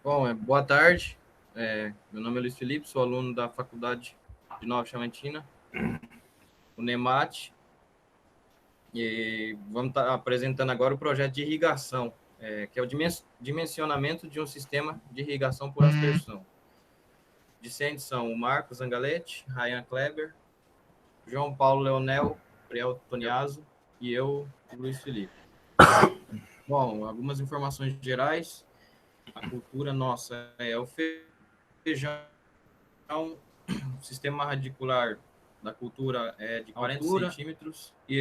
Bom, boa tarde. Meu nome é Luiz Felipe, sou aluno da Faculdade de Nova Chamantina, o NEMAT, e vamos estar apresentando agora o projeto de irrigação, que é o dimensionamento de um sistema de irrigação por aspersão. Discentes são o Marcos Angaletti, Ryan Kleber, João Paulo Leonel, Priel Toniaso e eu, Luiz Felipe. Bom, algumas informações gerais. A cultura nossa é o feijão. O sistema radicular da cultura é de 40 centímetros e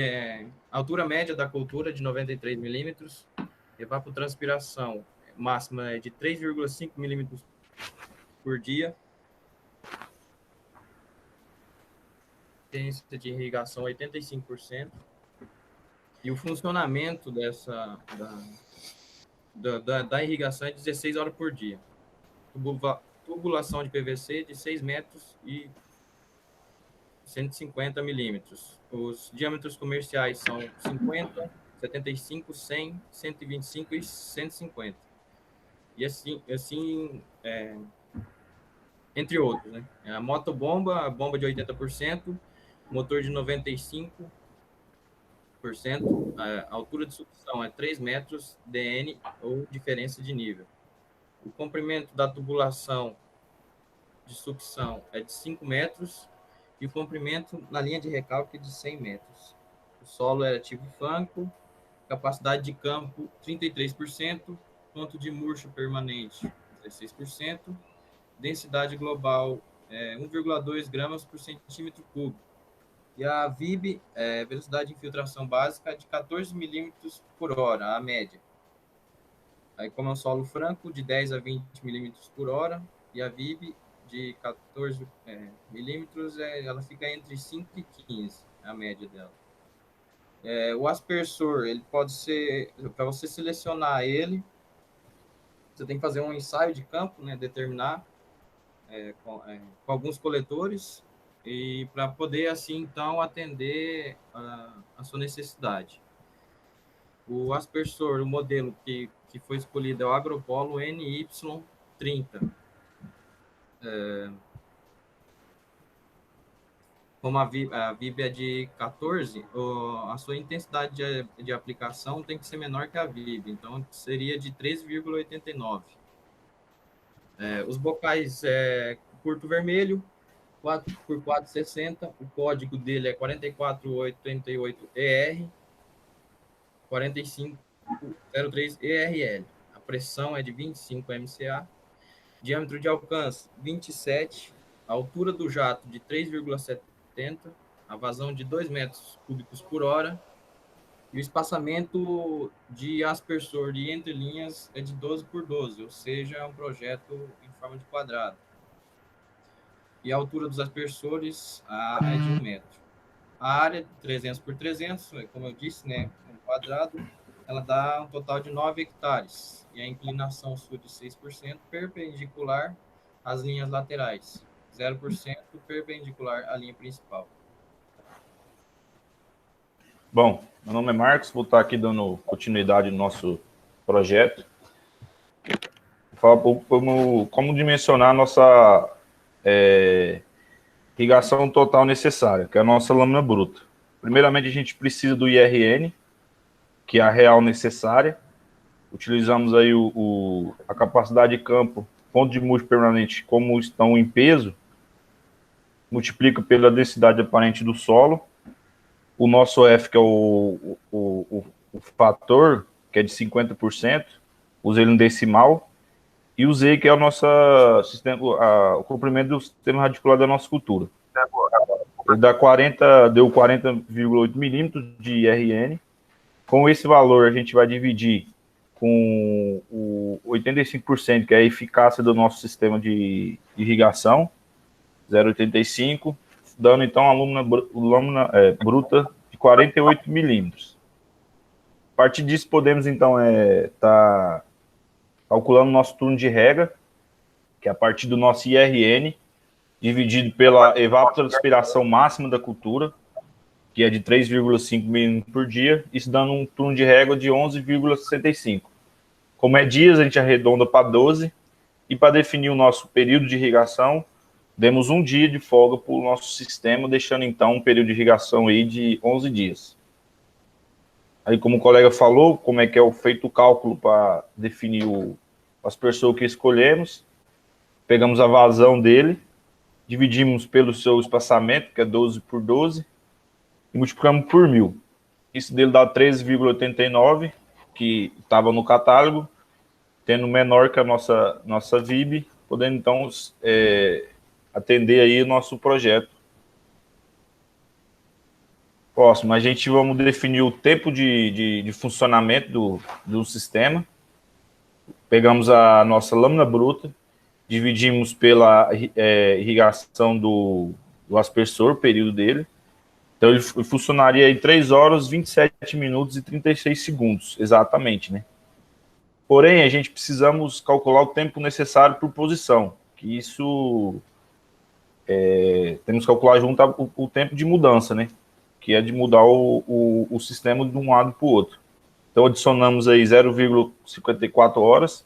a altura média da cultura é de 93 milímetros. Evapotranspiração máxima é de 3,5 milímetros por dia. Potência de irrigação 85%. E o funcionamento da irrigação é 16 horas por dia. Tubulação de PVC de 6 metros e 150 milímetros. Os diâmetros comerciais são 50, 75, 100, 125 e 150. E assim entre outros, né? A motobomba, a bomba de 80%, motor de 95%, a altura de sucção é 3 metros, DN ou diferença de nível. O comprimento da tubulação de sucção é de 5 metros e o comprimento na linha de recalque é de 100 metros. O solo é tipo franco, capacidade de campo 33%, ponto de murcho permanente 16%, densidade global 1,2 gramas por centímetro cúbico. E a VIB, velocidade de infiltração básica, de 14 milímetros por hora, a média. Aí, como é um solo franco, de 10 a 20 milímetros por hora, e a VIB de 14 milímetros, ela fica entre 5 e 15, a média dela. O aspersor, ele pode ser, para você selecionar ele, você tem que fazer um ensaio de campo, né, determinar com alguns coletores, e para poder, assim, então, atender a sua necessidade. O aspersor, o modelo que foi escolhido é o Agropolo NY30. Como a VIB é de 14, a sua intensidade de aplicação tem que ser menor que a VIB, então seria de 3,89. Os bocais curto vermelho, 4x460, o código dele é 44838ER, 4503ERL. A pressão é de 25 MCA, diâmetro de alcance 27, a altura do jato de 3,70, a vazão de 2 metros cúbicos por hora, e o espaçamento de aspersor de entrelinhas é de 12 por 12, ou seja, é um projeto em forma de quadrado. E a altura dos aspersores é de 1 metro. A área de 300 por 300, como eu disse, né, um quadrado, ela dá um total de 9 hectares. E a inclinação sul de 6%, perpendicular às linhas laterais. 0% perpendicular à linha principal. Bom, meu nome é Marcos, vou estar aqui dando continuidade no nosso projeto. Vou falar um pouco como dimensionar a nossa irrigação total necessária, que é a nossa lâmina bruta. Primeiramente, a gente precisa do IRN, que é a real necessária. Utilizamos aí a capacidade de campo, ponto de murcho permanente, como estão em peso, multiplica pela densidade aparente do solo. O nosso F, que é o fator, que é de 50%, usa ele no decimal. E o Z, que é o nosso o comprimento do sistema radicular da nossa cultura. Ele deu 40,8 milímetros de IRN. Com esse valor, a gente vai dividir com o 85%, que é a eficácia do nosso sistema de irrigação, 0,85, dando então a lâmina bruta de 48 milímetros. A partir disso, podemos então estar calculando o nosso turno de rega, que é a partir do nosso IRN, dividido pela evapotranspiração máxima da cultura, que é de 3,5 milímetros por dia, isso dando um turno de régua de 11,65. Como é dias, a gente arredonda para 12, E para definir o nosso período de irrigação, demos um dia de folga para o nosso sistema, deixando então um período de irrigação aí de 11 dias. Aí, como o colega falou, como é que é feito o cálculo para definir o aspersor que escolhemos, pegamos a vazão dele, dividimos pelo seu espaçamento, que é 12 por 12, e multiplicamos por 1.000. Isso dele dá 13,89, que estava no catálogo, tendo menor que a nossa VIB, podendo então atender aí o nosso projeto. Próximo, a gente vamos definir o tempo de funcionamento do sistema. Pegamos a nossa lâmina bruta, dividimos pela irrigação do aspersor, o período dele. Então, ele funcionaria em 3 horas, 27 minutos e 36 segundos, exatamente, né? Porém, a gente precisamos calcular o tempo necessário por posição, que isso temos que calcular junto o tempo de mudança, né? Que é de mudar o sistema de um lado para o outro. Então, adicionamos aí 0,54 horas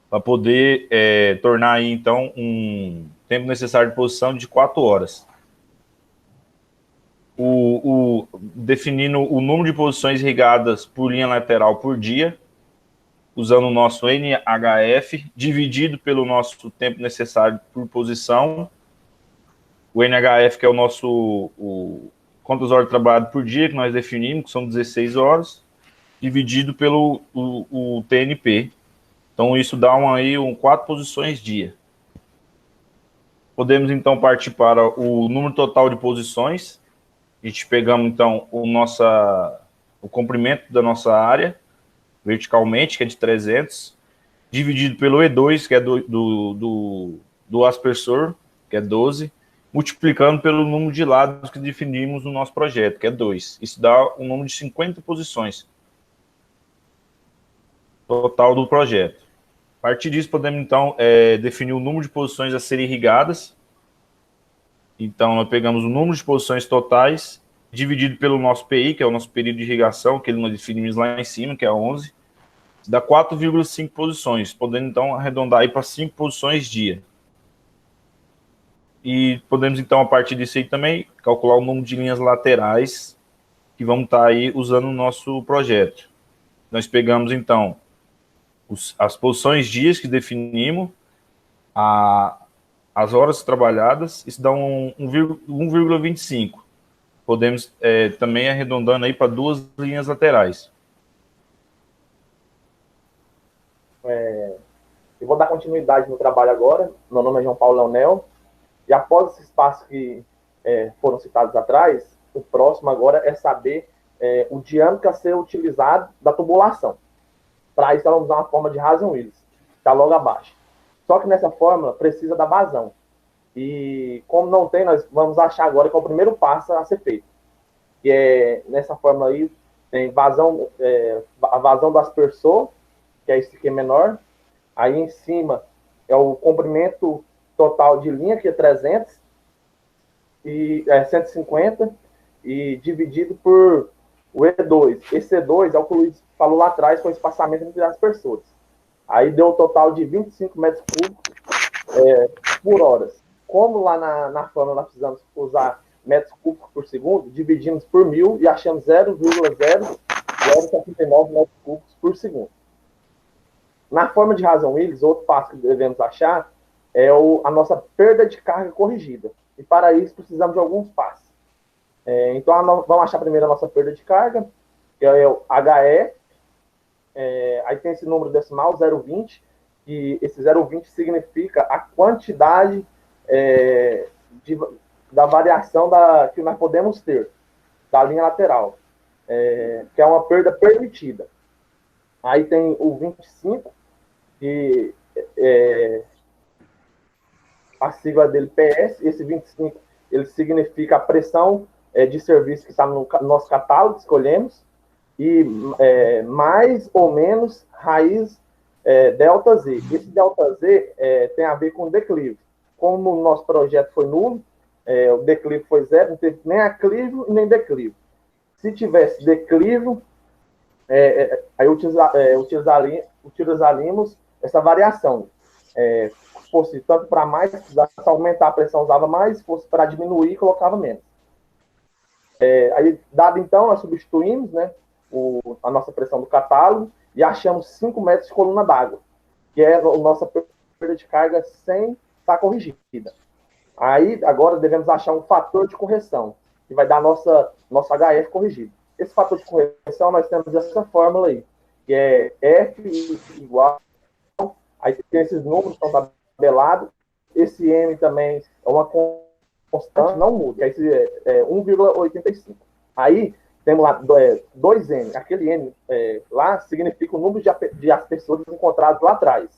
para poder tornar aí, então, um tempo necessário de posição de 4 horas. Definindo o número de posições irrigadas por linha lateral por dia, usando o nosso NHF, dividido pelo nosso tempo necessário por posição. O NHF, que é o nosso quantas horas trabalhado por dia, que nós definimos, que são 16 horas, dividido pelo o TNP. Então, isso dá 4 posições dia. Podemos, então, partir para o número total de posições. A gente pegamos, então, o comprimento da nossa área, verticalmente, que é de 300, dividido pelo E2, que é do aspersor, que é 12, multiplicando pelo número de lados que definimos no nosso projeto, que é 2. Isso dá um número de 50 posições total do projeto. A partir disso, podemos, então, definir o número de posições a serem irrigadas. Então, nós pegamos o número de posições totais, dividido pelo nosso PI, que é o nosso período de irrigação, que nós definimos lá em cima, que é 11, dá 4,5 posições, podendo, então, arredondar aí para 5 posições dia. E podemos, então, a partir disso aí também, calcular o número de linhas laterais que vamos estar aí usando no nosso projeto. Nós pegamos, então, as posições dias que definimos, as horas trabalhadas, isso dá 1,25. Podemos também arredondando aí para 2 linhas laterais. Eu vou dar continuidade no trabalho agora. Meu nome é João Paulo Leonel. E após esses passos que foram citados atrás, o próximo agora é saber o diâmetro a ser utilizado da tubulação. Para isso, nós vamos usar uma forma de Hazen-Willis, que está logo abaixo. Só que nessa fórmula precisa da vazão. E como não tem, nós vamos achar agora que é o primeiro passo a ser feito. Que nessa fórmula aí, tem vazão, a vazão do aspersor, que é esse aqui menor. Aí em cima é o comprimento total de linha, que é 300, e 150, e dividido por o E2. Esse E2 é o que o Luiz falou lá atrás, com o espaçamento entre as pessoas. Aí deu um total de 25 metros cúbicos por hora. Como lá na fórmula nós precisamos usar metros cúbicos por segundo, dividimos por 1.000 e achamos 0,0079 metros cúbicos por segundo. Na forma de Hazen-Willis, outro passo que devemos achar é a nossa perda de carga corrigida. E para isso precisamos de alguns passos. Então, vamos achar primeiro a nossa perda de carga, que é o HE. Aí tem esse número decimal, 0,20, e esse 0,20 significa a quantidade da variação que nós podemos ter da linha lateral, que é uma perda permitida. Aí tem o 25, que a sigla dele PS. Esse 25 ele significa a pressão de serviço que está no nosso catálogo, que escolhemos, e mais ou menos raiz delta Z. Esse delta Z tem a ver com declive. Como o nosso projeto foi nulo, o declive foi 0, não teve nem aclive nem declive. Se tivesse declive, aí utilizaríamos essa variação. se fosse tanto para mais, precisasse aumentar a pressão, usava mais, se fosse para diminuir, colocava menos. Aí, dado então, nós substituímos, né, a nossa pressão do catálogo e achamos 5 metros de coluna d'água, que é a nossa perda de carga sem estar corrigida. Aí, agora, devemos achar um fator de correção, que vai dar nosso HF corrigido. Esse fator de correção, nós temos essa fórmula aí, que é F igual, aí tem esses números que estão tabelados, esse M também é uma constante, não muda, aí é 1,85. Aí, temos lá 2N, aquele N lá significa o número de aspersores encontrados lá atrás.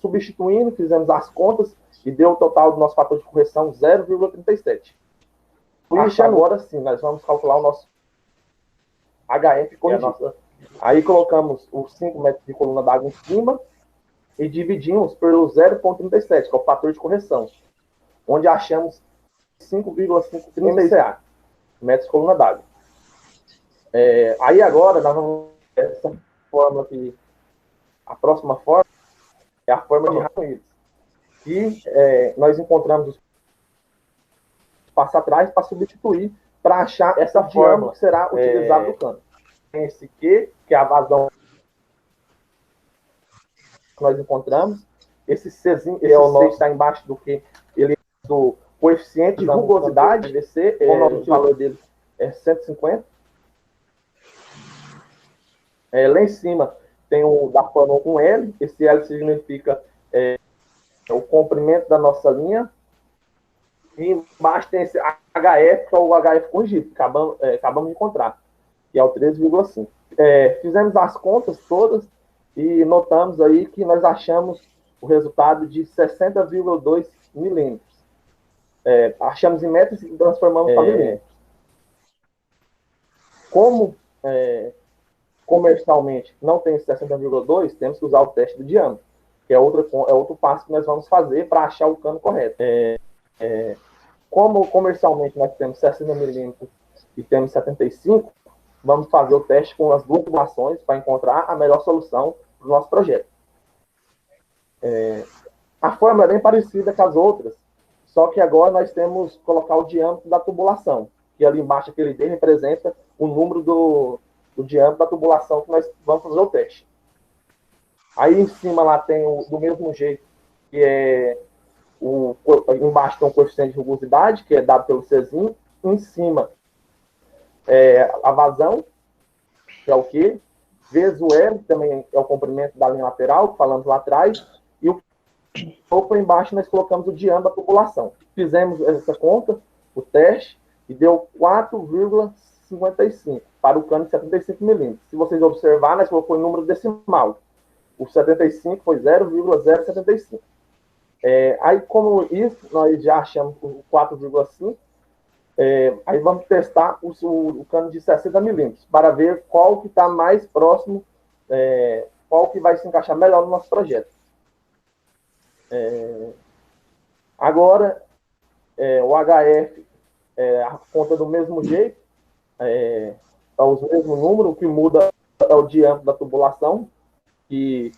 Substituindo, fizemos as contas e deu o total do nosso fator de correção 0,37. E agora sim, nós vamos calcular o nosso HF corrigido. Aí colocamos os 5 metros de coluna d'água em cima e dividimos pelo 0,37, que é o fator de correção, onde achamos 5,536 CA, metros de coluna d'água. Aí agora, nós vamos essa fórmula aqui, a próxima fórmula é a fórmula de Arquimedes, que nós encontramos os passos atrás para substituir, para achar essa fórmula que será utilizada no cano. Tem esse Q, que é a vazão que nós encontramos. Esse Czinho, esse C está embaixo do Q, ele é do coeficiente de rugosidade, VC, o valor dele é 150. Lá em cima tem o da fórmula com L, esse L significa o comprimento da nossa linha, e embaixo tem esse HF, que é o HF corrigido, que acabamos de encontrar, que é o 13,5. Fizemos as contas todas e notamos aí que nós achamos o resultado de 60,2 milímetros. Achamos em metros e transformamos para milímetros. Como comercialmente não tem 60,2, temos que usar o teste do diâmetro, que é outro passo que nós vamos fazer para achar o cano correto. Como comercialmente nós temos 60 milímetros e temos 75, vamos fazer o teste com as duas tubulações para encontrar a melhor solução para o nosso projeto. A fórmula é bem parecida com as outras, só que agora nós temos que colocar o diâmetro da tubulação, que ali embaixo, aquele D, representa o número do diâmetro da tubulação que nós vamos fazer o teste. Aí em cima lá tem do mesmo jeito, que embaixo tem um coeficiente de rugosidade, que é dado pelo Czinho. Em cima a vazão, que é o Q, vezes o L, que também é o comprimento da linha lateral, que falamos lá atrás, e o topo embaixo nós colocamos o diâmetro da tubulação. Fizemos essa conta, o teste, e deu 4,55 para o cano de 75 milímetros. Se vocês observarem, nós colocamos o número decimal. O 75 foi 0,075. Aí, como isso, nós já achamos o 4,5. Aí vamos testar o cano de 60 milímetros para ver qual que está mais próximo, qual que vai se encaixar melhor no nosso projeto. Agora, o HF a conta do mesmo jeito, os mesmos números, o que muda é o diâmetro da tubulação, que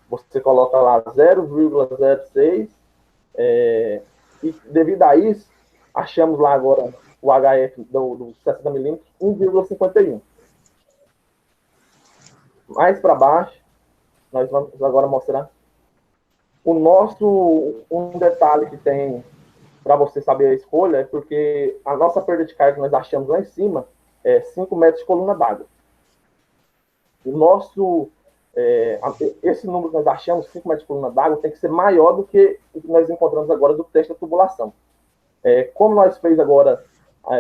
você coloca lá 0,06, e devido a isso, achamos lá agora o HF do 60 milímetros 1,51. Mais para baixo, nós vamos agora mostrar um detalhe que tem para você saber a escolha, é porque a nossa perda de carga que nós achamos lá em cima é 5 metros de coluna d'água. Esse número que nós achamos, 5 metros de coluna d'água, tem que ser maior do que o que nós encontramos agora do teste da tubulação. Como nós fez agora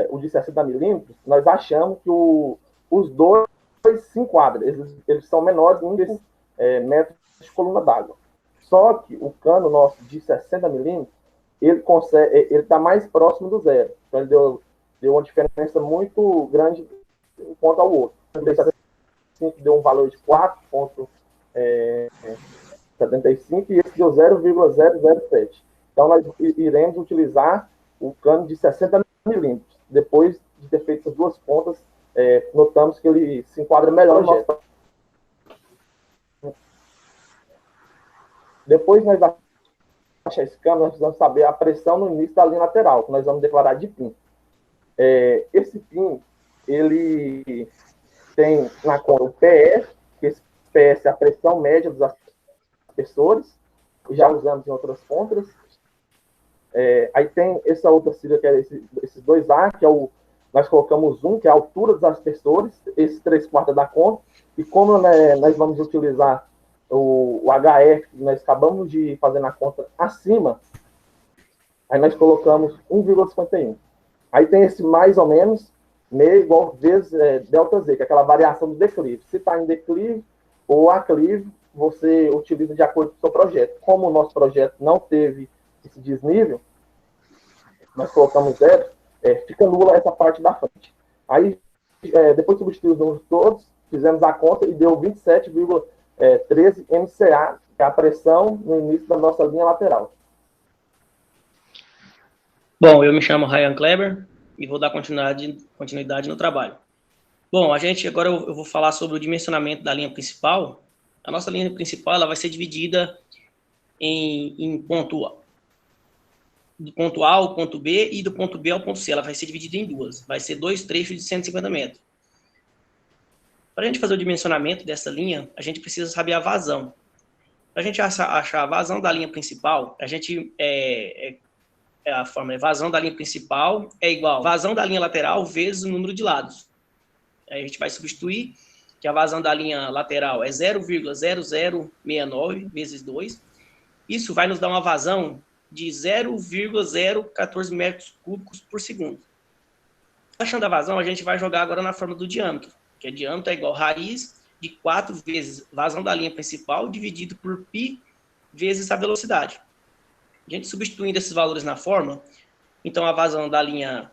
o de 60 milímetros, nós achamos que os dois se enquadram. Eles são menores em metros de coluna d'água. Só que o cano nosso de 60 milímetros, ele está mais próximo do zero. Então, ele deu uma diferença muito grande quanto ao outro. Deu um valor de 4,75 e esse deu 0,007. Então, nós iremos utilizar o cano de 60 milímetros. Depois de ter feito essas duas contas, notamos que ele se enquadra melhor no nosso. Depois nós achar esse cano, nós precisamos saber a pressão no início da linha lateral, que nós vamos declarar de PIN. Esse PIN, ele tem na conta o PS, que esse PS é a pressão média dos aspersores, já usamos em outras contas. Aí tem essa outra sigla, que é esses dois A, que é nós colocamos que é a altura dos aspersores, esse 3/4 da conta, e como nós vamos utilizar o HF, que nós acabamos de fazer na conta acima, aí nós colocamos 1,51. Aí tem esse mais ou menos, meio igual vezes ΔZ, que é aquela variação do declive. Se está em declive ou aclive, você utiliza de acordo com o seu projeto. Como o nosso projeto não teve esse desnível, nós colocamos 0, fica nula essa parte da frente. Aí, depois de substituir os números todos, fizemos a conta e deu 27,13 MCA, que é a pressão no início da nossa linha lateral. Bom, eu me chamo Ryan Kleber e vou dar continuidade no trabalho. Bom, agora eu vou falar sobre o dimensionamento da linha principal. A nossa linha principal ela vai ser dividida em do ponto A ao ponto B e do ponto B ao ponto C. Ela vai ser dividida em duas. Vai ser 2 trechos de 150 metros. Para a gente fazer o dimensionamento dessa linha, a gente precisa saber a vazão. Para a gente achar a vazão da linha principal, a fórmula vazão da linha principal é igual a vazão da linha lateral vezes o número de lados. Aí a gente vai substituir que a vazão da linha lateral é 0,0069 vezes 2. Isso vai nos dar uma vazão de 0,014 metros cúbicos por segundo. Achando a vazão, a gente vai jogar agora na fórmula do diâmetro, que é diâmetro é igual a raiz de 4 vezes vazão da linha principal dividido por π vezes a velocidade. A gente substituindo esses valores na fórmula, então a vazão da linha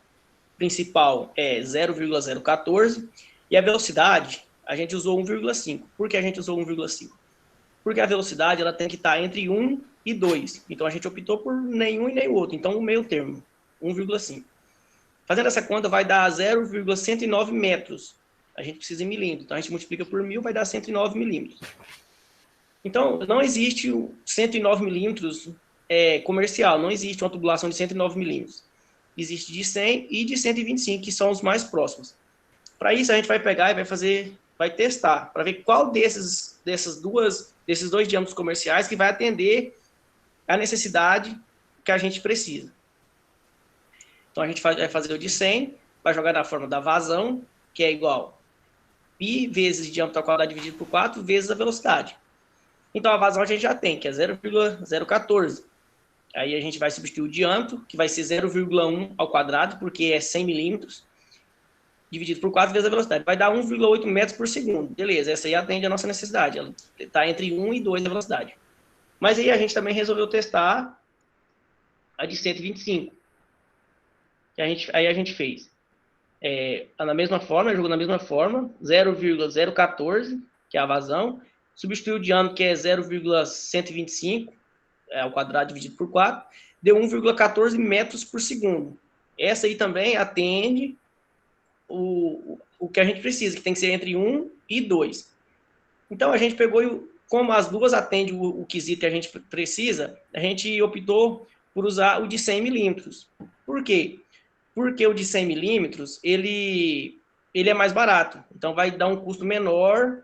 principal é 0,014 e a velocidade a gente usou 1,5. Por que a gente usou 1,5? Porque a velocidade ela tem que estar entre 1 e 2. Então a gente optou por nenhum e nem o outro. Então o meio termo, 1,5. Fazendo essa conta vai dar 0,109 metros. A gente precisa em milímetros. Então a gente multiplica por 1000, vai dar 109 milímetros. Então não existe 109 milímetros comercial. Não existe uma tubulação de 109 milímetros. Existe de 100 e de 125, que são os mais próximos. Para isso a gente vai pegar e vai testar, para ver qual desses dois diâmetros comerciais que vai atender a necessidade que a gente precisa. Então, a gente vai fazer o de 100, vai jogar na forma da vazão, que é igual π vezes diâmetro ao quadrado dividido por 4 vezes a velocidade. Então, a vazão a gente já tem, que é 0,014. Aí a gente vai substituir o diâmetro, que vai ser 0,1 ao quadrado, porque é 100 milímetros, dividido por 4 vezes a velocidade. Vai dar 1,8 metros por segundo. Beleza, essa aí atende a nossa necessidade. Ela está entre 1 e 2 a velocidade. Mas aí a gente também resolveu testar a de 125. Aí a gente fez na mesma forma, jogou na mesma forma, 0,014, que é a vazão, substituiu o diâmetro, que é 0,125, ao quadrado dividido por 4, deu 1,14 metros por segundo. Essa aí também atende o que a gente precisa, que tem que ser entre 1 e 2. Então, a gente pegou, como as duas atendem o quesito que a gente precisa, a gente optou por usar o de 100 milímetros. Por quê? Porque o de 100 milímetros, ele é mais barato. Então, vai dar um custo menor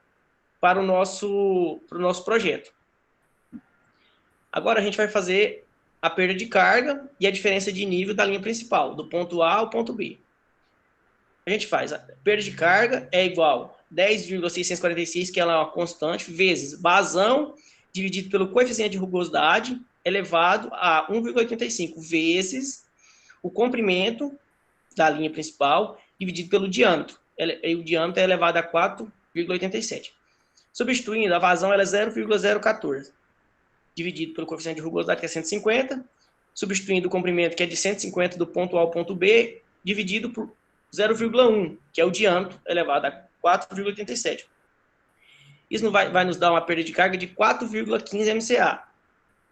para o nosso projeto. Agora, a gente vai fazer a perda de carga e a diferença de nível da linha principal, do ponto A ao ponto B. A gente faz a perda de carga é igual a 10,646, que ela é uma constante, vezes vazão, dividido pelo coeficiente de rugosidade, elevado a 1,85, vezes o comprimento da linha principal, dividido pelo diâmetro. E o diâmetro é elevado a 4,87. Substituindo, a vazão ela é 0,014, dividido pelo coeficiente de rugosidade, que é 150, substituindo o comprimento, que é de 150 do ponto A ao ponto B, dividido por 0,1, que é o diâmetro, elevado a 4,87. Isso vai nos dar uma perda de carga de 4,15 MCA.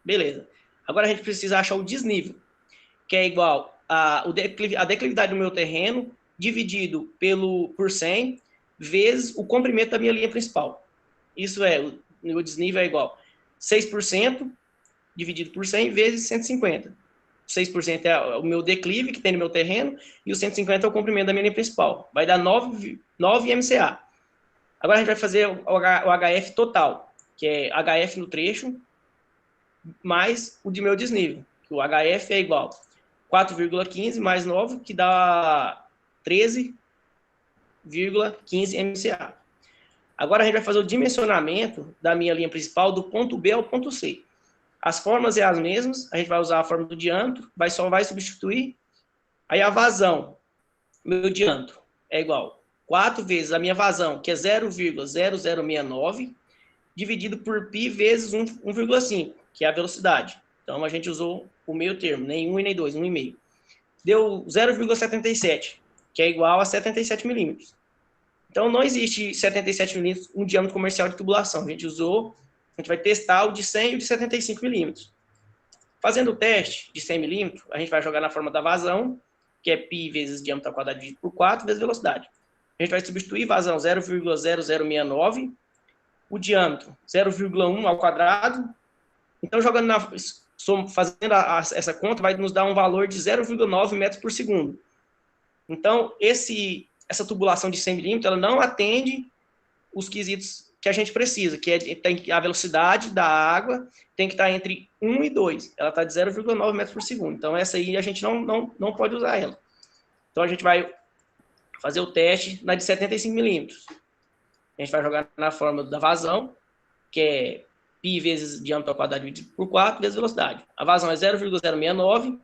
Beleza. Agora a gente precisa achar o desnível, que é igual a declividade do meu terreno, dividido por 100, vezes o comprimento da minha linha principal. Isso o desnível é igual a 6% dividido por 100 vezes 150. 6% é o meu declive que tem no meu terreno e o 150 é o comprimento da minha linha principal. Vai dar 9 MCA. Agora a gente vai fazer o HF total, que é HF no trecho mais o de meu desnível. O HF é igual 4,15 mais 9, que dá 13,15 MCA. Agora a gente vai fazer o dimensionamento da minha linha principal do ponto B ao ponto C. As formas é as mesmas, a gente vai usar a forma do diâmetro, só vai substituir. Aí a vazão, meu diâmetro é igual 4 vezes a minha vazão, que é 0,0069, dividido por π vezes 1,5, que é a velocidade. Então a gente usou o meio termo, nem 1 e nem 2, 1,5. Deu 0,77, que é igual a 77 milímetros. Então não existe 77 milímetros um diâmetro comercial de tubulação. A gente vai testar o de 100 e o de 75 milímetros. Fazendo o teste de 100 milímetros, a gente vai jogar na forma da vazão, que é π vezes diâmetro ao quadrado dividido por 4 vezes velocidade. A gente vai substituir vazão 0,0069, o diâmetro 0,1 ao quadrado. Então, fazendo essa conta, vai nos dar um valor de 0,9 metros por segundo. Então, essa tubulação de 100 milímetros, ela não atende os quesitos que a gente precisa, que a velocidade da água tem que estar entre 1 e 2. Ela está de 0,9 metros por segundo. Então, essa aí a gente não pode usar ela. Então, a gente vai fazer o teste na de 75 milímetros. A gente vai jogar na fórmula da vazão, que é π vezes diâmetro ao quadrado dividido por 4 vezes velocidade. A vazão é 0,069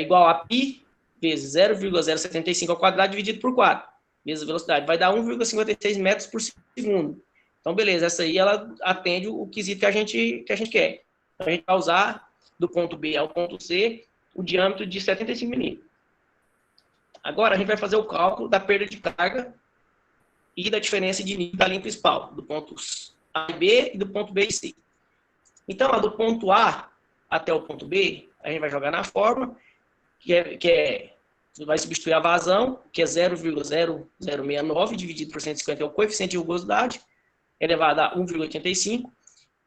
igual a π vezes 0,075 ao quadrado dividido por 4 vezes a velocidade. Vai dar 1,56 metros por segundo. Então, beleza, essa aí ela atende o quesito que a gente quer. Então, a gente vai usar do ponto B ao ponto C o diâmetro de 75 milímetros. Agora, a gente vai fazer o cálculo da perda de carga e da diferença de nível da linha principal, do ponto A e B e do ponto B e C. Então, do ponto A até o ponto B, a gente vai jogar na fórmula, vai substituir a vazão, que é 0,0069 dividido por 150, é o coeficiente de rugosidade, elevado a 1,85,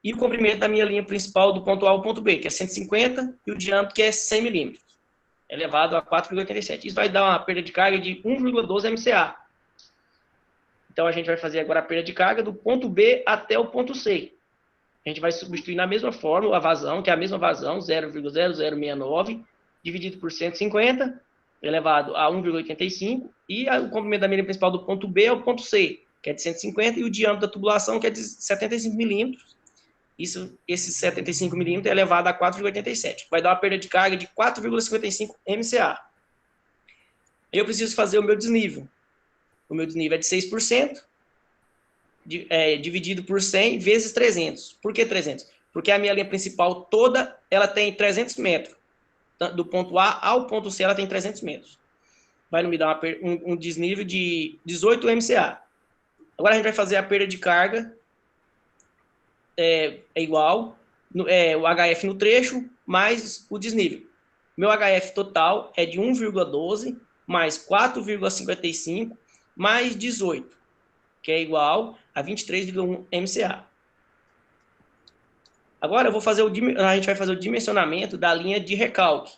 e o comprimento da minha linha principal do ponto A ao ponto B, que é 150, e o diâmetro, que é 100 milímetros, elevado a 4,87. Isso vai dar uma perda de carga de 1,12 MCA. Então, a gente vai fazer agora a perda de carga do ponto B até o ponto C. A gente vai substituir na mesma fórmula a vazão, que é a mesma vazão, 0,0069, dividido por 150, elevado a 1,85, e o comprimento da minha linha principal do ponto B ao ponto C, que é de 150, e o diâmetro da tubulação, que é de 75 milímetros. Esse 75 milímetros é elevado a 4,87. Vai dar uma perda de carga de 4,55 MCA. Eu preciso fazer o meu desnível. O meu desnível é de 6%, dividido por 100 vezes 300. Por que 300? Porque a minha linha principal toda, ela tem 300 metros. Do ponto A ao ponto C, ela tem 300 metros. Vai me dar um desnível de 18 MCA. Agora a gente vai fazer a perda de carga, igual o HF no trecho mais o desnível. Meu HF total é de 1,12 mais 4,55 mais 18, que é igual a 23,1 MCA. Agora a gente vai fazer o dimensionamento da linha de recalque.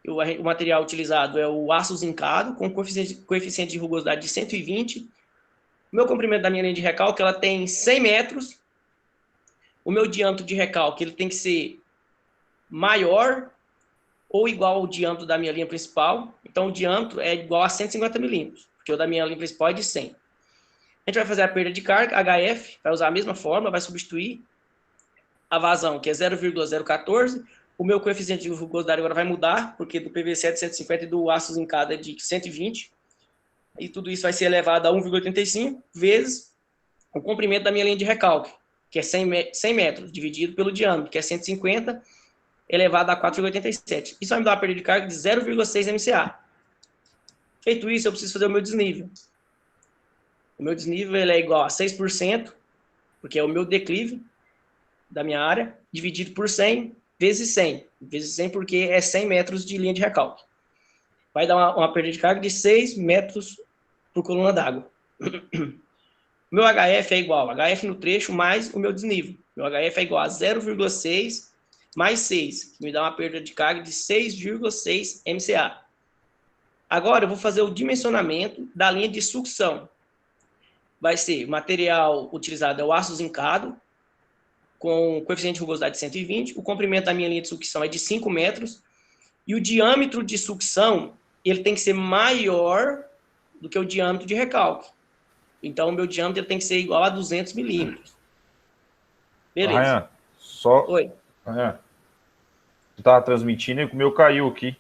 O material utilizado é o aço zincado, com coeficiente de rugosidade de 120. O meu comprimento da minha linha de recalque, ela tem 100 metros. O meu diâmetro de recalque, ele tem que ser maior ou igual ao diâmetro da minha linha principal. Então, o diâmetro é igual a 150 milímetros, porque o da minha linha principal é de 100. A gente vai fazer a perda de carga, HF, vai usar a mesma fórmula, vai substituir a vazão, que é 0,014. O meu coeficiente de rugosidade agora vai mudar, porque do PVC é de 150 e do aço zincado é de 120. E tudo isso vai ser elevado a 1,85 vezes o comprimento da minha linha de recalque, que é 100 metros, dividido pelo diâmetro, que é 150, elevado a 4,87. Isso vai me dar uma perda de carga de 0,6 MCA. Feito isso, eu preciso fazer o meu desnível. O meu desnível ele é igual a 6%, porque é o meu declive da minha área, dividido por 100 vezes 100. Vezes 100 porque é 100 metros de linha de recalque. Vai dar uma perda de carga de 6 metros por coluna d'água. O meu HF é igual a HF no trecho mais o meu desnível. Meu HF é igual a 0,6 mais 6, que me dá uma perda de carga de 6,6 MCA. Agora eu vou fazer o dimensionamento da linha de sucção. Vai ser, o material utilizado é o aço zincado, com coeficiente de rugosidade de 120, o comprimento da minha linha de sucção é de 5 metros, e o diâmetro de sucção, ele tem que ser maior do que o diâmetro de recalque. Então, o meu diâmetro ele tem que ser igual a 200 milímetros. Beleza. Ryan, só... Oi. Ryan, tu tava transmitindo e o meu caiu aqui.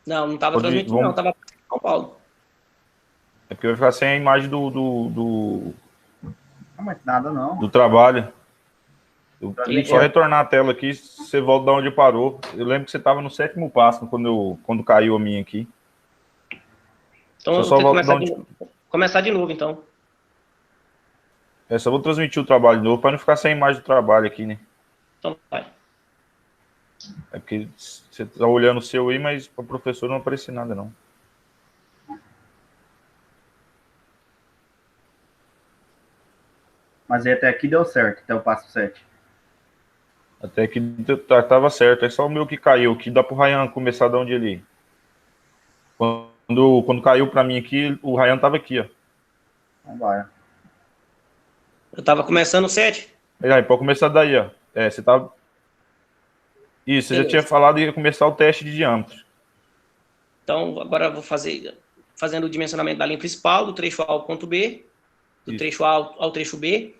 Não estava transmitindo, não. Estava em São Paulo. É porque vai ficar sem a imagem do Não, mas nada não. do trabalho. Só É. retornar a tela aqui, você volta de onde parou. Eu lembro que você estava no 7º passo quando caiu a minha aqui. Então, eu só vou volto começar de novo, então. Só vou transmitir o trabalho de novo para não ficar sem a imagem do trabalho aqui, né? Então, vai. É porque você tá olhando o seu aí, mas para o professor não aparece nada, não. Mas aí até aqui deu certo, até o passo 7. Até que tava certo. É só o meu que caiu, que dá pro Ryan começar de onde ele... Quando caiu para mim aqui, o Ryan tava aqui, ó. Então vai. Eu estava começando o 7. Aí, pode começar daí, ó. Você tava... Isso, você já tinha falado que ia começar o teste de diâmetro. Então, agora eu vou fazendo o dimensionamento da linha principal, do trecho A ao ponto B, do trecho A ao trecho B,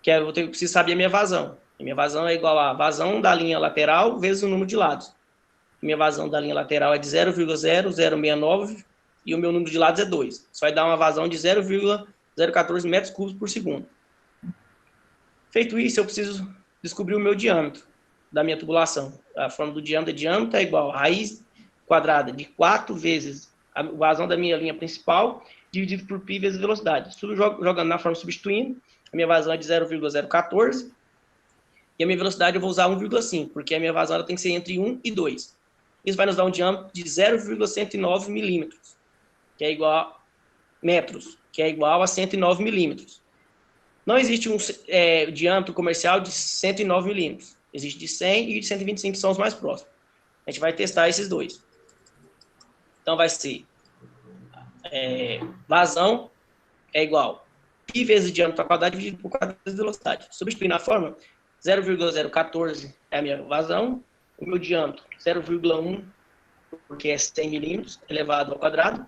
que eu preciso saber a minha vazão. A minha vazão é igual a vazão da linha lateral vezes o número de lados. A minha vazão da linha lateral é de 0,0069 e o meu número de lados é 2. Isso vai dar uma vazão de 0,014 metros cúbicos por segundo. Feito isso, eu preciso descobrir o meu diâmetro da minha tubulação. A forma do diâmetro é igual a raiz quadrada de 4 vezes a vazão da minha linha principal, dividido por π vezes velocidade. Jogando na forma substituindo, a minha vazão é de 0,014 e a minha velocidade eu vou usar 1,5, porque a minha vazão ela tem que ser entre 1 e 2. Isso vai nos dar um diâmetro de 0,109 milímetros, que é igual a metros, que é igual a 109 milímetros. Não existe um diâmetro comercial de 109 milímetros. Existe de 100 e de 125, que são os mais próximos. A gente vai testar esses dois. Então, vai ser vazão é igual π vezes o diâmetro ao quadrado dividido por 4 vezes a velocidade. Substituindo a fórmula, 0,014 é a minha vazão, o meu diâmetro 0,1, porque é 100 milímetros, elevado ao quadrado,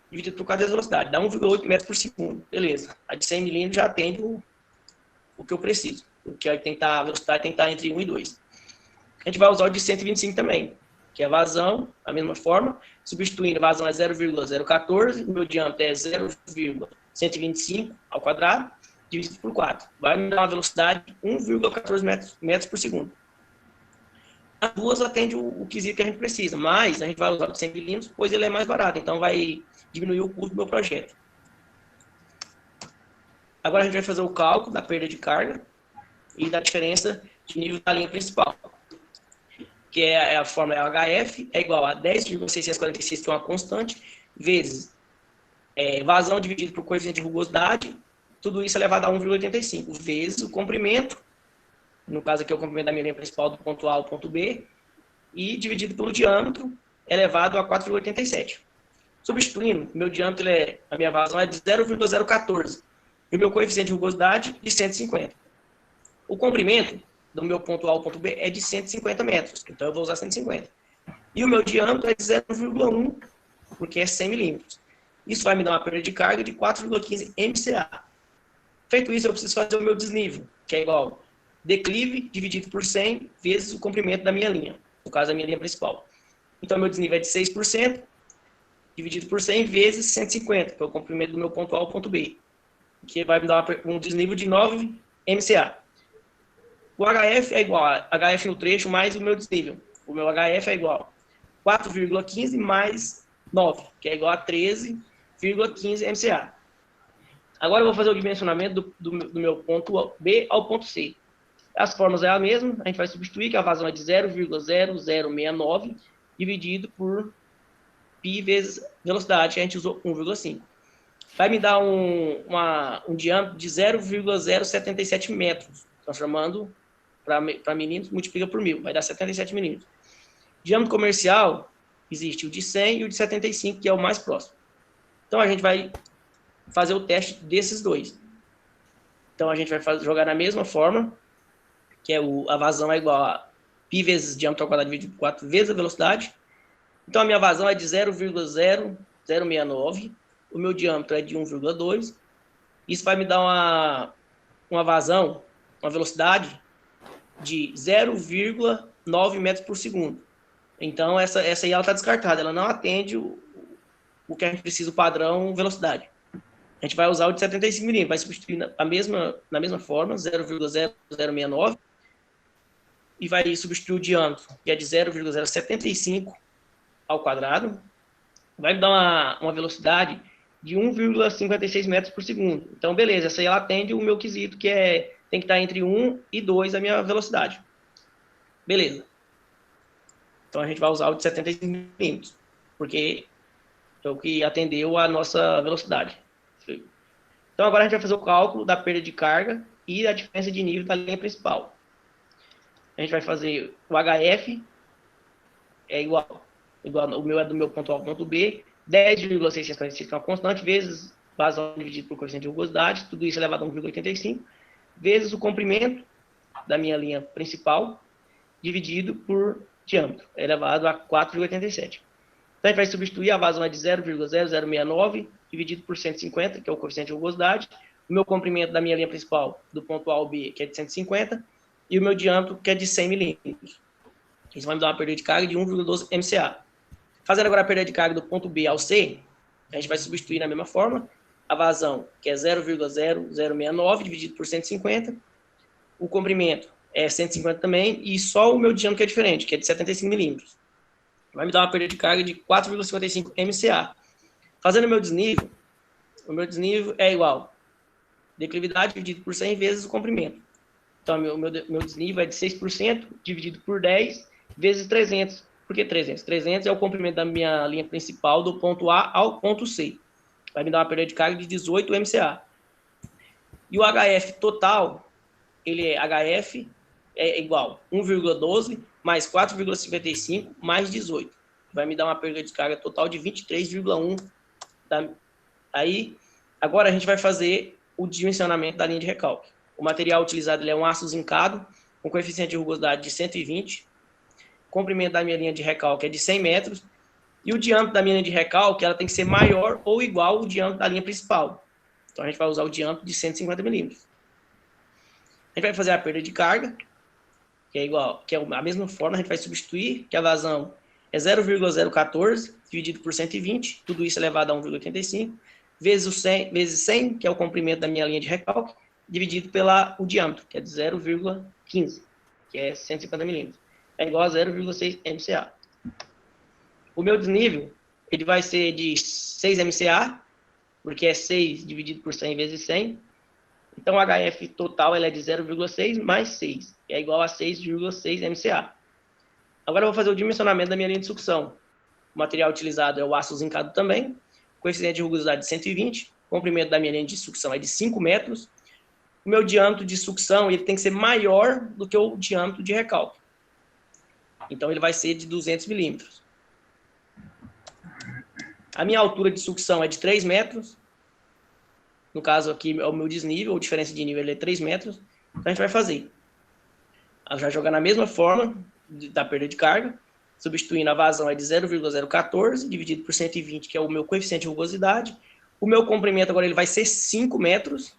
dividido por 4 vezes a velocidade, dá 1,8 metros por segundo. Beleza. A de 100 milímetros já atende o que eu preciso, porque a velocidade tem que estar entre 1 e 2. A gente vai usar o de 125 também, que é a vazão, a mesma forma, substituindo a vazão é 0,014, o meu diâmetro é 0,125 ao quadrado, dividido por 4. Vai me dar uma velocidade de 1,14 metros por segundo. As duas atendem o quesito que a gente precisa, mas a gente vai usar o de 100 milímetros, pois ele é mais barato, então vai diminuir o custo do meu projeto. Agora a gente vai fazer o cálculo da perda de carga e da diferença de nível da linha principal, que é a fórmula HF, é igual a 10,646, que é uma constante, vezes vazão dividido por coeficiente de rugosidade, tudo isso é elevado a 1,85, vezes o comprimento, no caso aqui é o comprimento da minha linha principal do ponto A ao ponto B, e dividido pelo diâmetro, elevado a 4,87. Substituindo, meu diâmetro, a minha vazão é de 0,014, e o meu coeficiente de rugosidade de 150. O comprimento do meu ponto A ao ponto B é de 150 metros, então eu vou usar 150. E o meu diâmetro é de 0,1, porque é 100 milímetros. Isso vai me dar uma perda de carga de 4,15 MCA. Feito isso, eu preciso fazer o meu desnível, que é igual a declive dividido por 100 vezes o comprimento da minha linha, no caso, a minha linha principal. Então, meu desnível é de 6%, dividido por 100 vezes 150, que é o comprimento do meu ponto A ao ponto B, que vai me dar um desnível de 9 MCA. O HF é igual a HF no trecho mais o meu desnível. O meu HF é igual a 4,15 mais 9, que é igual a 13,15 MCA. Agora eu vou fazer o dimensionamento do meu ponto B ao ponto C. As fórmulas é a mesma, a gente vai substituir, que a vazão é de 0,0069 dividido por π vezes velocidade, a gente usou 1,5. Vai me dar um diâmetro de 0,077 metros, transformando para milímetros, multiplica por 1000, vai dar 77 milímetros. Diâmetro comercial, existe o de 100 e o de 75, que é o mais próximo. Então, a gente vai fazer o teste desses dois. Então, a gente vai jogar na mesma forma, que é a vazão é igual a π vezes diâmetro ao quadrado dividido por 4 vezes a velocidade. Então, a minha vazão é de 0,0069, o meu diâmetro é de 1,2. Isso vai me dar uma vazão, uma velocidade de 0,9 metros por segundo. Então, essa aí ela está descartada, ela não atende o que a gente precisa, o padrão velocidade. A gente vai usar o de 75 milímetros, vai substituir na mesma forma, 0,0069, e vai substituir o diâmetro, que é de 0,075 ao quadrado, vai me dar uma velocidade de 1,56 metros por segundo. Então, beleza, essa aí ela atende o meu quesito, que tem que estar entre 1 e 2 a minha velocidade. Beleza. Então, a gente vai usar o de 75 milímetros, porque é o que atendeu a nossa velocidade. Então, agora a gente vai fazer o cálculo da perda de carga e a diferença de nível da linha principal. A gente vai fazer o HF, é igual o meu é do meu ponto A ao ponto B, 10,645, que é uma constante, vezes vazão dividido por coeficiente de rugosidade, tudo isso elevado a 1,85, vezes o comprimento da minha linha principal, dividido por diâmetro, elevado a 4,87. Então, a gente vai substituir a vazão de 0,0069, dividido por 150, que é o coeficiente de rugosidade, o meu comprimento da minha linha principal, do ponto A ao B, que é de 150, e o meu diâmetro, que é de 100 milímetros. Isso vai me dar uma perda de carga de 1,12 MCA. Fazendo agora a perda de carga do ponto B ao C, a gente vai substituir na mesma forma, a vazão, que é 0,0069, dividido por 150, o comprimento é 150 também, e só o meu diâmetro que é diferente, que é de 75 milímetros. Vai me dar uma perda de carga de 4,55 MCA. Fazendo o meu desnível é igual declividade dividido por 100 vezes o comprimento. Então, meu desnível é de 6% dividido por 10 vezes 300. Por que 300? 300 é o comprimento da minha linha principal do ponto A ao ponto C. Vai me dar uma perda de carga de 18 MCA. E o HF total, HF é igual 1,12 mais 4,55 mais 18. Vai me dar uma perda de carga total de 23,1. Aí, agora a gente vai fazer o dimensionamento da linha de recalque. O material utilizado é um aço zincado, com coeficiente de rugosidade de 120. O comprimento da minha linha de recalque é de 100 metros. E o diâmetro da minha linha de recalque ela tem que ser maior ou igual ao diâmetro da linha principal. Então, a gente vai usar o diâmetro de 150 milímetros. A gente vai fazer a perda de carga, que é a mesma forma, a gente vai substituir, que a vazão é 0,014 dividido por 120, tudo isso elevado a 1,85, vezes 100, que é o comprimento da minha linha de recalque, dividido o diâmetro, que é de 0,15, que é 150 milímetros. É igual a 0,6 MCA. O meu desnível, ele vai ser de 6 MCA, porque é 6 dividido por 100 vezes 100. Então, o HF total é de 0,6 mais 6, que é igual a 6,6 MCA. Agora, eu vou fazer o dimensionamento da minha linha de sucção. O material utilizado é o aço zincado também, coeficiente de rugosidade de 120, o comprimento da minha linha de sucção é de 5 metros. O meu diâmetro de sucção ele tem que ser maior do que o diâmetro de recalque. Então, ele vai ser de 200 milímetros. A minha altura de sucção é de 3 metros. No caso aqui, é o meu desnível, a diferença de nível é 3 metros. Então, a gente vai fazer. Eu já jogar na mesma forma da perda de carga, substituindo a vazão é de 0,014, dividido por 120, que é o meu coeficiente de rugosidade. O meu comprimento agora ele vai ser 5 metros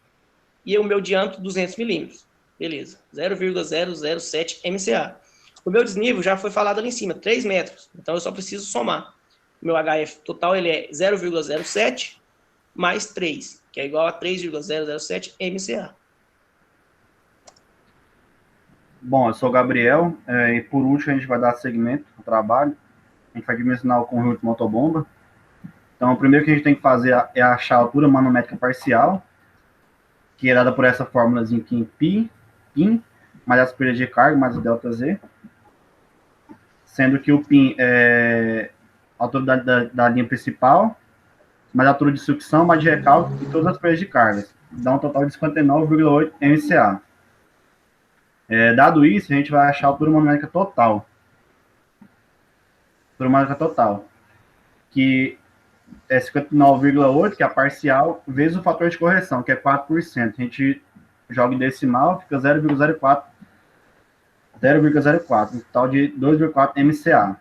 e o meu diâmetro 200 milímetros. Beleza, 0,007 MCA. O meu desnível já foi falado ali em cima, 3 metros. Então, eu só preciso somar. O meu HF total ele é 0,07 mais 3, que é igual a 3,007 MCA. Bom, eu sou o Gabriel, e por último a gente vai dar segmento ao trabalho. A gente vai dimensionar o conjunto de motobomba. Então, o primeiro que a gente tem que fazer é achar a altura manométrica parcial, que é dada por essa fórmulazinha aqui em π, mais as perdas de carga, mais o ΔZ. Sendo que o π é a altura da linha principal, mais a altura de sucção, mais de recalque e todas as perdas de cargas. Dá um total de 59,8 MCA. Dado isso, a gente vai achar a altura manométrica total. Altura manométrica total. Que é 59,8, que é a parcial, vezes o fator de correção, que é 4%. A gente joga em decimal, fica 0,04. 0,04, um total de 2,4 MCA.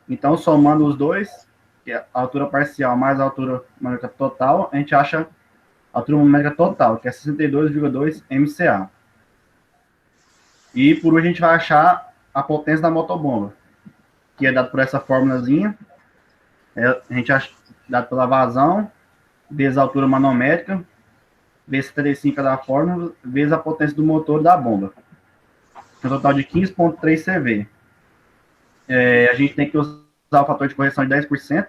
Então, somando os dois, que é a altura parcial mais a altura numérica total, a gente acha a altura numérica total, que é 62,2 MCA. E, por último, a gente vai achar a potência da motobomba, que é dado por essa fórmulazinha. A gente acha dado pela vazão, vezes a altura manométrica, vezes 75 da fórmula, vezes a potência do motor da bomba. Um total de 15,3 CV. A gente tem que usar o fator de correção de 10%,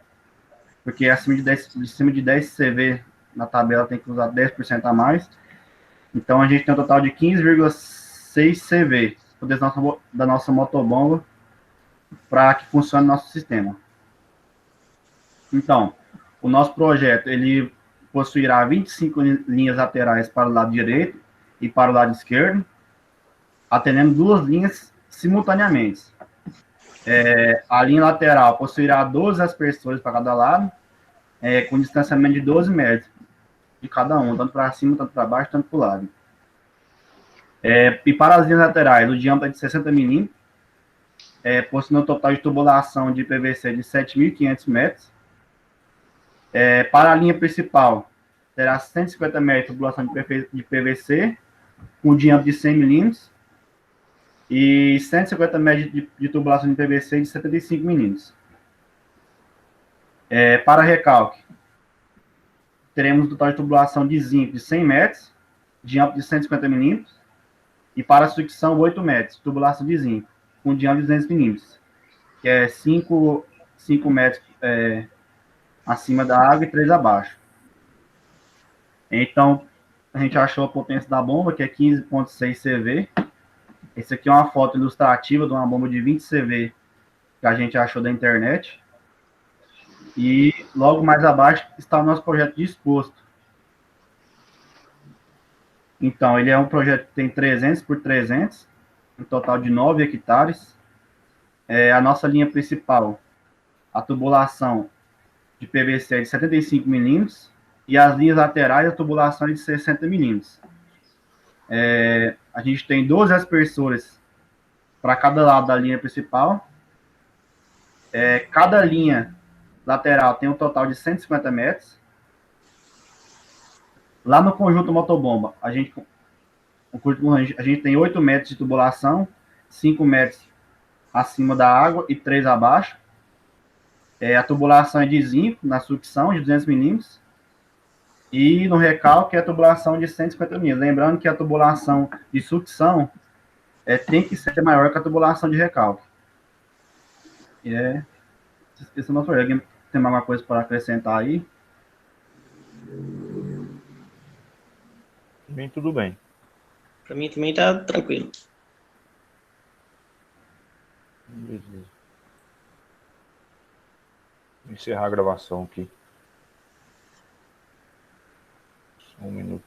porque acima de 10 CV na tabela tem que usar 10% a mais. Então a gente tem um total de 15,6 CV da nossa motobomba para que funcione o nosso sistema. Então, o nosso projeto ele possuirá 25 linhas laterais para o lado direito e para o lado esquerdo, atendendo duas linhas simultaneamente. A linha lateral possuirá 12 aspersores para cada lado, com distanciamento de 12 metros de cada um, tanto para cima, tanto para baixo, tanto para o lado. E para as linhas laterais, o diâmetro é de 60 milímetros, possuindo um total de tubulação de PVC de 7.500 metros. Para a linha principal, terá 150 metros de tubulação de PVC, com diâmetro de 100 milímetros, e 150 metros de tubulação de PVC de 75 milímetros. Para recalque, teremos um total de tubulação de zinco de 100 metros, diâmetro de 150 milímetros, e para fricção 8 metros, tubulação de zinco, com diâmetro de 200 milímetros, que é 5 metros acima da água e 3 abaixo. Então, a gente achou a potência da bomba, que é 15,6 CV. Esse aqui é uma foto ilustrativa de uma bomba de 20 CV que a gente achou da internet. E logo mais abaixo está o nosso projeto disposto. Então, ele é um projeto que tem 300 por 300, um total de 9 hectares. A nossa linha principal, a tubulação de PVC é de 75 milímetros, e as linhas laterais, a tubulação é de 60 milímetros. A gente tem 12 aspersores para cada lado da linha principal. Cada linha lateral tem um total de 150 metros. Lá no conjunto motobomba, a gente tem 8 metros de tubulação, 5 metros acima da água e 3 abaixo. A tubulação é de zinco, na sucção, de 200 milímetros. E no recalque, a tubulação de 150 milímetros. Lembrando que a tubulação de sucção tem que ser maior que a tubulação de recalque. Esse é o nosso projeto. Alguém tem mais alguma coisa para acrescentar aí? Bem, tudo bem. Para mim também tá tranquilo. Beleza. Vou encerrar a gravação aqui. Só um minuto.